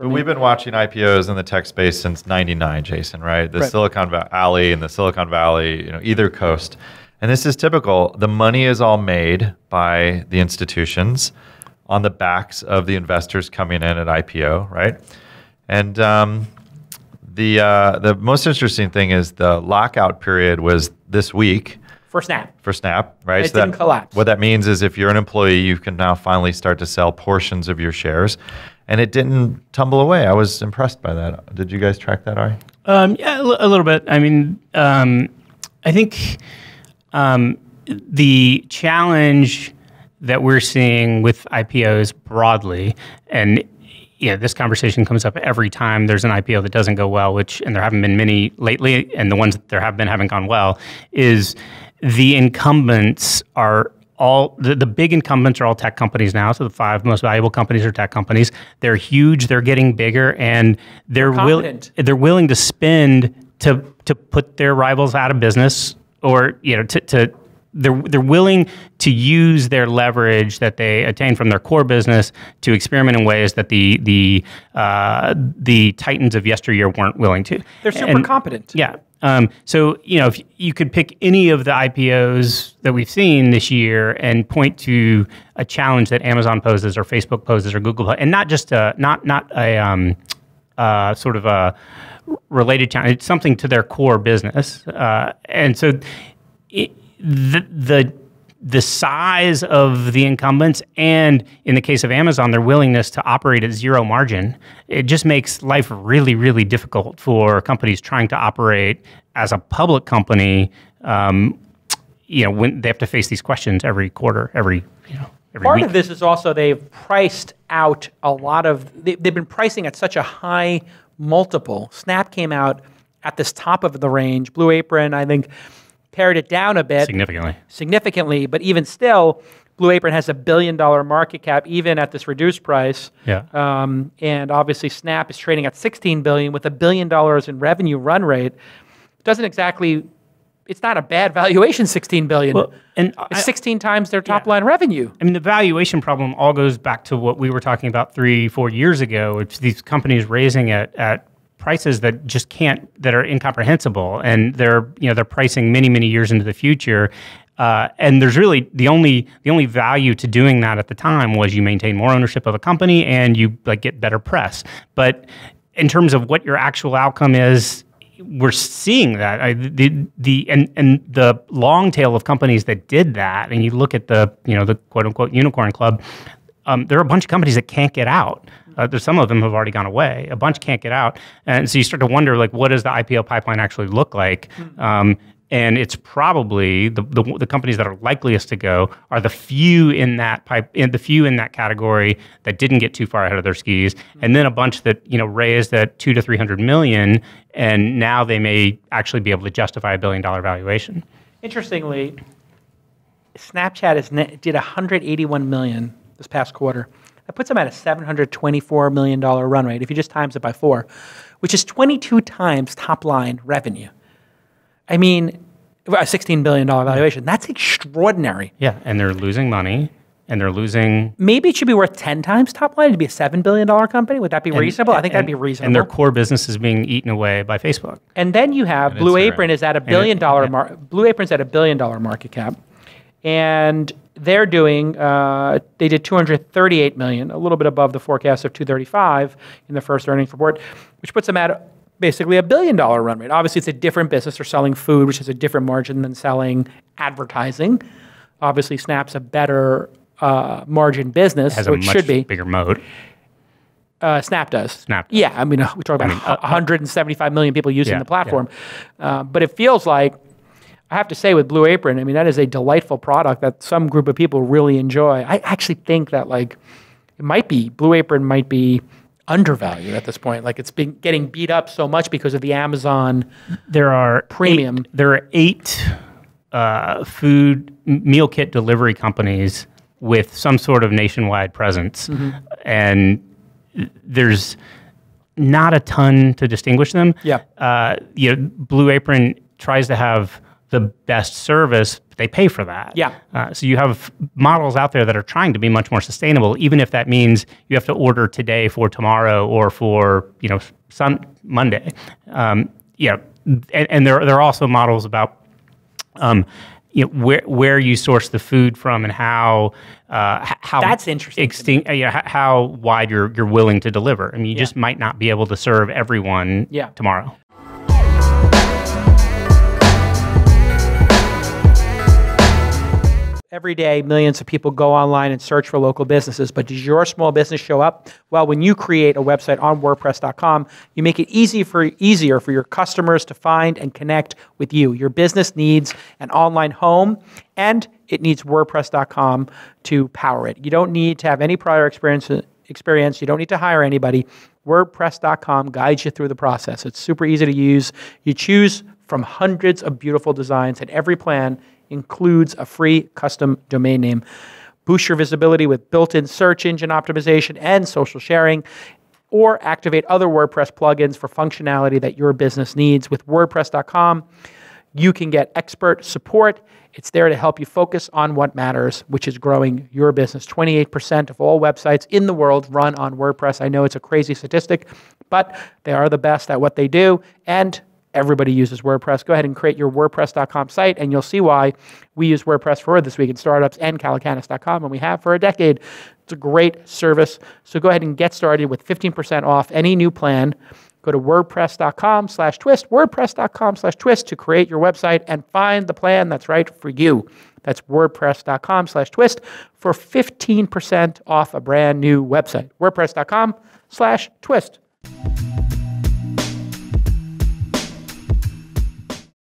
But we've been watching IPOs in the tech space since '99, Jason, right? The Silicon Valley and the Silicon Valley, either coast. And this is typical. The money is all made by the institutions on the backs of the investors coming in at IPO, right? And the most interesting thing is the lockout period was this week. For Snap. For Snap, right? It didn't collapse. What that means is if you're an employee, you can now finally start to sell portions of your shares. And it didn't tumble away. I was impressed by that. Did you guys track that, Ari? Yeah, a little bit. I mean, I think the challenge that we're seeing with IPOs broadly, and this conversation comes up every time there's an IPO that doesn't go well, and there haven't been many lately, and the ones that there have been haven't gone well, is the incumbents are all, the big incumbents are all tech companies now. So the 5 most valuable companies are tech companies. They're huge, they're getting bigger, and they're willing to spend to put their rivals out of business, or they're willing to use their leverage that they attain from their core business to experiment in ways that the titans of yesteryear weren't willing to. They're super competent. Yeah. So if you could pick any of the IPOs that we've seen this year and point to a challenge that Amazon poses or Facebook poses or Google, and not just not a sort of a related challenge, it's something to their core business, and so the size of the incumbents, and in the case of Amazon, their willingness to operate at zero margin, it just makes life really, really difficult for companies trying to operate as a public company. When they have to face these questions every quarter, every Part week. of this is also they've priced out a lot of. They've been pricing at such a high multiple. Snap came out at this top of the range. Blue Apron, I think, pared it down a bit. Significantly, but even still, Blue Apron has $1 billion market cap, even at this reduced price. Yeah. And obviously, Snap is trading at $16 billion with $1 billion in revenue run rate. Doesn't exactly. It's not a bad valuation, $16 billion. Well, and it's 16 times their top line revenue. I mean, the valuation problem all goes back to what we were talking about 3-4 years ago. It's these companies raising at prices that just that are incomprehensible, and they're pricing many years into the future. And there's really the only value to doing that at the time was you maintain more ownership of a company and you get better press. But in terms of what your actual outcome is, we're seeing that the long tail of companies that did that, and you look at the quote unquote unicorn club. There are a bunch of companies that can't get out. There's some of them have already gone away. A bunch can't get out, and so you start to wonder, what does the IPO pipeline actually look like? And it's probably the companies that are likeliest to go are the few in that category that didn't get too far ahead of their skis, and then a bunch that raised at $200 to $300 million, and now they may actually be able to justify $1 billion valuation. Interestingly, Snapchat did $181 million this past quarter. That puts them at a $724 million run rate if you just times it by 4, which is 22 times top line revenue. I mean, a $16 billion valuation. That's extraordinary. Yeah, and they're losing money, and they're losing... Maybe it should be worth 10 times top line to be a $7 billion company. Would that be reasonable? I think that'd be reasonable. And their core business is being eaten away by Facebook. And then you have Blue Apron is at $1 billion. Blue Apron's at $1 billion market cap. And they're doing, they did $238 million, a little bit above the forecast of $235 in the first earnings report, which puts them at basically $1 billion run rate. Obviously, it's a different business. They're selling food, which has a different margin than selling advertising. Obviously, Snap's a better margin business, so it should be. Bigger moat. Snap does. Yeah, I mean, we talk about 175 million people using the platform. Yeah. But it feels like, I have to say with Blue Apron, I mean, that is a delightful product that some group of people really enjoy. I actually think that Blue Apron might be undervalued at this point. It's been getting beat up so much because of the Amazon premium. There are 8 food meal kit delivery companies with some sort of nationwide presence. And there's not a ton to distinguish them. Yeah. Blue Apron tries to have the best service. they pay for that. Yeah. So you have models out there that are trying to be much more sustainable, even if that means you have to order today for tomorrow or for Monday. And there are also models about where you source the food from and how that's interesting. How wide you're willing to deliver. I mean, you just might not be able to serve everyone tomorrow. Every day, millions of people go online and search for local businesses, but does your small business show up? Well, when you create a website on WordPress.com, you make it easier for your customers to find and connect with you. Your business needs an online home, and it needs WordPress.com to power it. You don't need to have any prior experience. You don't need to hire anybody. WordPress.com guides you through the process. It's super easy to use. You choose from hundreds of beautiful designs, and every plan includes a free custom domain name. Boost your visibility with built-in search engine optimization and social sharing, or activate other WordPress plugins for functionality that your business needs. With WordPress.com, you can get expert support. It's there to help you focus on what matters, which is growing your business. 28% of all websites in the world run on WordPress. I know it's a crazy statistic, but they are the best at what they do, and everybody uses WordPress. Go ahead and create your WordPress.com site, and you'll see why we use WordPress for This Week in Startups and Calacanis.com, and we have for a decade. It's a great service. So go ahead and get started with 15% off any new plan. Go to WordPress.com/twist, WordPress.com/twist to create your website and find the plan that's right for you. That's WordPress.com/twist for 15% off a brand new website. WordPress.com/twist.